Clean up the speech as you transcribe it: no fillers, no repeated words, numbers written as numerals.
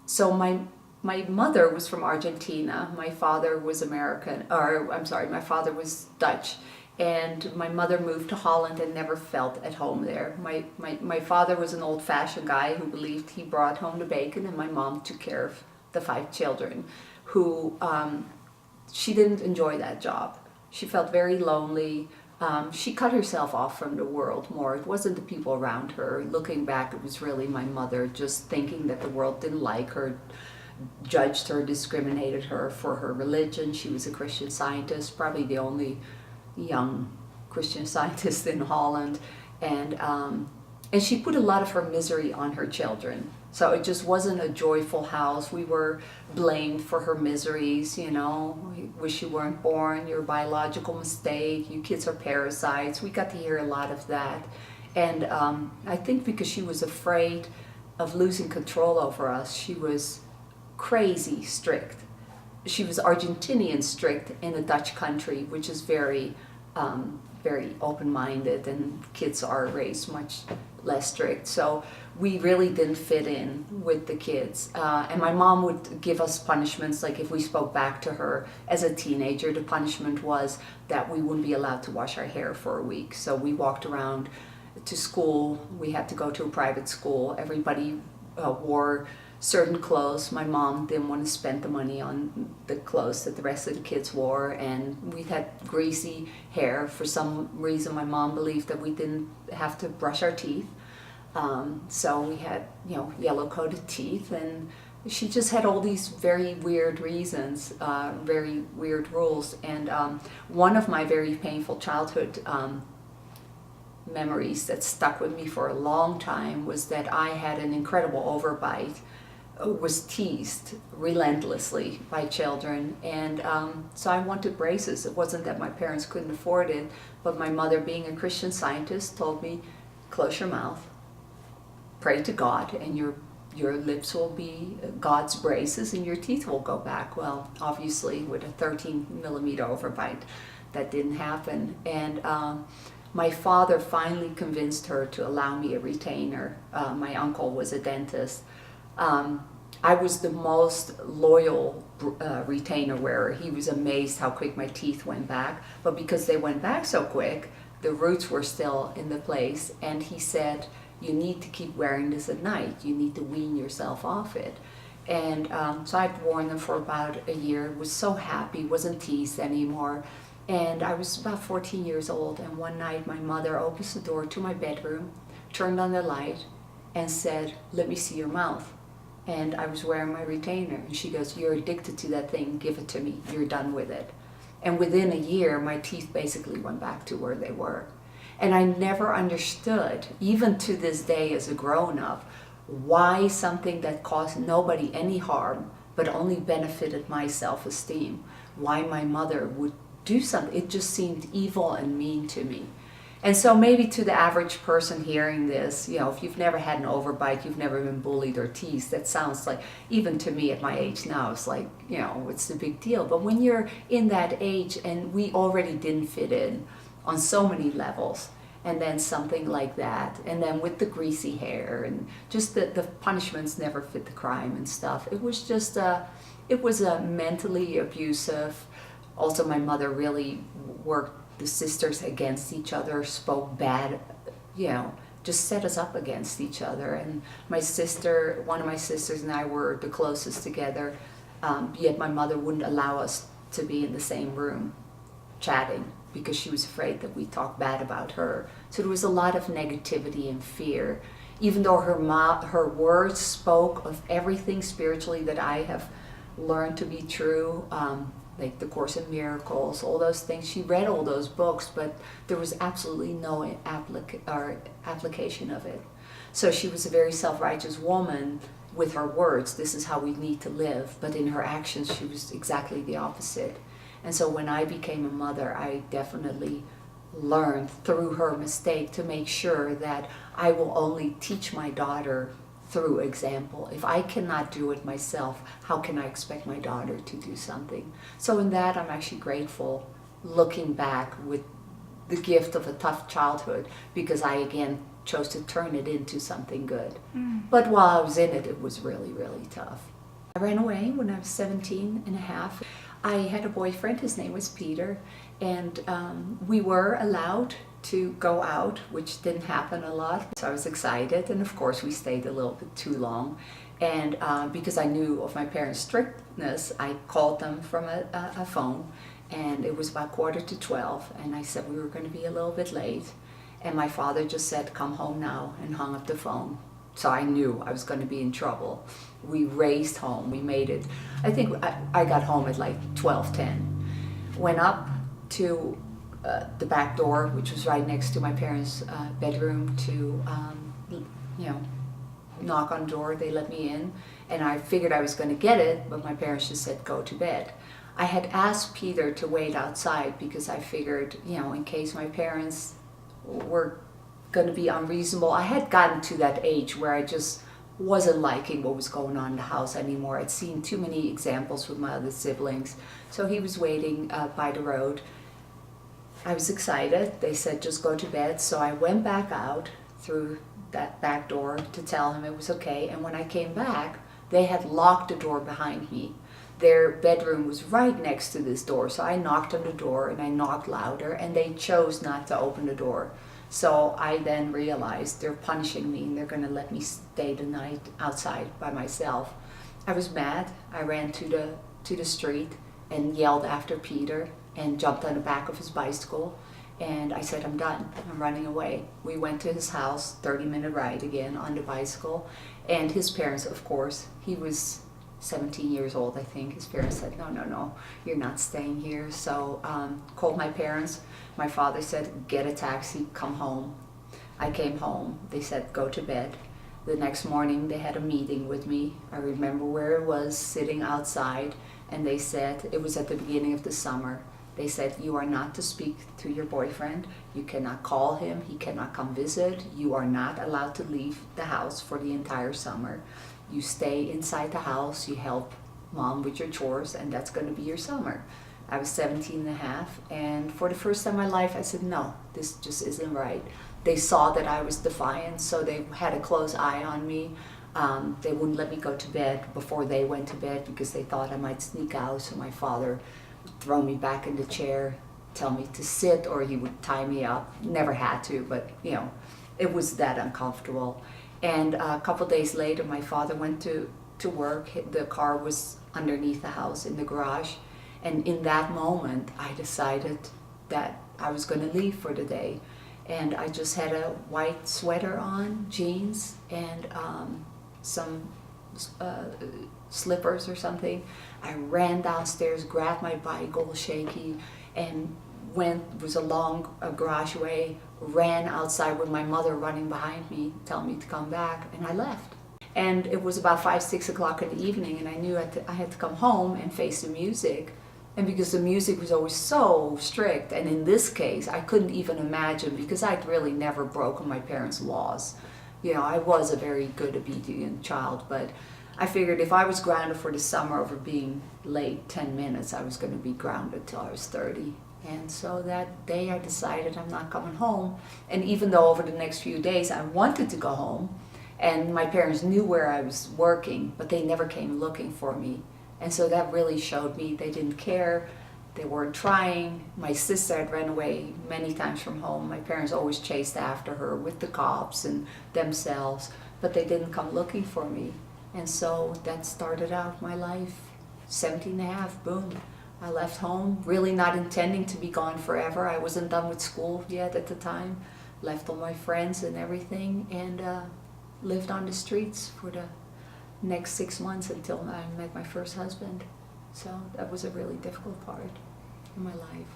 So my mother was from Argentina. My father was American, or I'm sorry, my father was Dutch. And my mother moved to Holland and never felt at home there. My father was an old-fashioned guy who believed he brought home the bacon, and my mom took care of the 5 children, who she didn't enjoy that job. She felt very lonely. She cut herself off from the world more. It wasn't the people around her. Looking back, it was really my mother just thinking that the world didn't like her, judged her, discriminated her for her religion. She was a Christian Scientist, probably the only young Christian Scientist in Holland, and she put a lot of her misery on her children. So it just wasn't a joyful house. We were blamed for her miseries, you know. We wish you weren't born, you're a biological mistake, you kids are parasites. We got to hear a lot of that. And I think because she was afraid of losing control over us, she was crazy strict. She was Argentinian strict in a Dutch country, which is very open-minded, and kids are raised much less strict. So we really didn't fit in with the kids. And my mom would give us punishments, like if we spoke back to her as a teenager, the punishment was that we wouldn't be allowed to wash our hair for a week. So we walked around to school. We had to go to a private school. Everybody wore certain clothes. My mom didn't want to spend the money on the clothes that the rest of the kids wore, and we had greasy hair. For some reason my mom believed that we didn't have to brush our teeth, so we had, you know, yellow coated teeth, and she just had all these very weird reasons, very weird rules. And one of my very painful childhood memories that stuck with me for a long time was that I had an incredible overbite, was teased relentlessly by children, and so I wanted braces. It wasn't that my parents couldn't afford it, but my mother, being a Christian Scientist, told me, close your mouth, pray to God, and your lips will be God's braces and your teeth will go back. Well, obviously with a 13-millimeter overbite, that didn't happen. And my father finally convinced her to allow me a retainer. My uncle was a dentist. I was the most loyal retainer wearer. He was amazed how quick my teeth went back, but because they went back so quick, the roots were still in the place, and he said, you need to keep wearing this at night. You need to wean yourself off it. And so I'd worn them for about a year, was so happy, wasn't teased anymore. And I was about 14 years old, and one night my mother opens the door to my bedroom, turned on the light, and said, let me see your mouth. And I was wearing my retainer, and she goes, you're addicted to that thing, give it to me, you're done with it. And within a year, my teeth basically went back to where they were. And I never understood, even to this day as a grown-up, why something that caused nobody any harm, but only benefited my self-esteem, why my mother would do something. It just seemed evil and mean to me. And so maybe to the average person hearing this, you know, if you've never had an overbite, you've never been bullied or teased, that sounds like, even to me at my age now, it's like, you know, what's the big deal? But when you're in that age, and we already didn't fit in on so many levels, and then something like that, and then with the greasy hair, and just the punishments never fit the crime and stuff. It was just it was a mentally abusive. Also, my mother really worked the sisters against each other, spoke bad, you know, just set us up against each other. And my sister, one of my sisters and I were the closest together, yet my mother wouldn't allow us to be in the same room chatting because she was afraid that we'd talk bad about her. So there was a lot of negativity and fear. Even though her words spoke of everything spiritually that I have learned to be true, like the Course in Miracles, all those things. She read all those books, but there was absolutely no application of it. So she was a very self-righteous woman with her words, this is how we need to live, but in her actions she was exactly the opposite. And so when I became a mother, I definitely learned through her mistake to make sure that I will only teach my daughter through example. If I cannot do it myself, how can I expect my daughter to do something? So in that, I'm actually grateful, looking back with the gift of a tough childhood, because I again chose to turn it into something good. But while I was in it, it was really, really tough. I ran away when I was 17 and a half. I had a boyfriend, his name was Peter, and we were allowed to go out, which didn't happen a lot. So I was excited, and of course we stayed a little bit too long. And because I knew of my parents' strictness, I called them from a phone, and it was about 11:45, and I said we were going to be a little bit late. And my father just said, "Come home now," and hung up the phone. So I knew I was going to be in trouble. We raced home. We made it. I think I got home at like 12:10. Went up to the back door, which was right next to my parents' bedroom, to knock on the door. They let me in, and I figured I was going to get it, but my parents just said go to bed. I had asked Peter to wait outside because I figured, in case my parents were going to be unreasonable. I had gotten to that age where I just wasn't liking what was going on in the house anymore. I'd seen too many examples with my other siblings. So he was waiting by the road. I was excited. They said just go to bed. So I went back out through that back door to tell him it was okay. And when I came back, they had locked the door behind me. Their bedroom was right next to this door, so I knocked on the door, and I knocked louder, and they chose not to open the door. So I then realized they're punishing me, and they're going to let me stay the night outside by myself. I was mad. I ran to the street and yelled after Peter and jumped on the back of his bicycle, and I said, "I'm done. I'm running away." We went to his house, 30-minute ride again on the bicycle, and his parents, of course, he was 17 years old, I think. His parents said, no, you're not staying here. So called my parents. My father said, get a taxi, come home. I came home. They said, go to bed. The next morning they had a meeting with me. I remember where it was, sitting outside, and they said, it was at the beginning of the summer, they said, you are not to speak to your boyfriend. You cannot call him. He cannot come visit. You are not allowed to leave the house for the entire summer. You stay inside the house, you help mom with your chores, and that's going to be your summer. I was 17 and a half, and for the first time in my life, I said, no, this just isn't right. They saw that I was defiant, so they had a close eye on me. They wouldn't let me go to bed before they went to bed because they thought I might sneak out, so my father would throw me back in the chair, tell me to sit, or he would tie me up. Never had to, but it was that uncomfortable. And a couple days later, my father went to work. The car was underneath the house in the garage. And in that moment, I decided that I was going to leave for the day. And I just had a white sweater on, jeans, and some slippers or something. I ran downstairs, grabbed my bike, all shaky, and it was a long garageway, ran outside with my mother running behind me, telling me to come back, and I left. And it was about 5, 6 o'clock in the evening, and I knew I had to come home and face the music. And because the music was always so strict, and in this case, I couldn't even imagine, because I'd really never broken my parents' laws. I was a very good, obedient child, but I figured if I was grounded for the summer over being late 10 minutes, I was going to be grounded till I was 30. And so that day I decided I'm not coming home. And even though over the next few days I wanted to go home, and my parents knew where I was working, but they never came looking for me. And so that really showed me they didn't care. They weren't trying. My sister had ran away many times from home. My parents always chased after her with the cops and themselves, but they didn't come looking for me. And so that started out my life. 17 and a half, boom. I left home, really not intending to be gone forever. I wasn't done with school yet at the time. Left all my friends and everything, and lived on the streets for the next 6 months until I met my first husband. So that was a really difficult part in my life.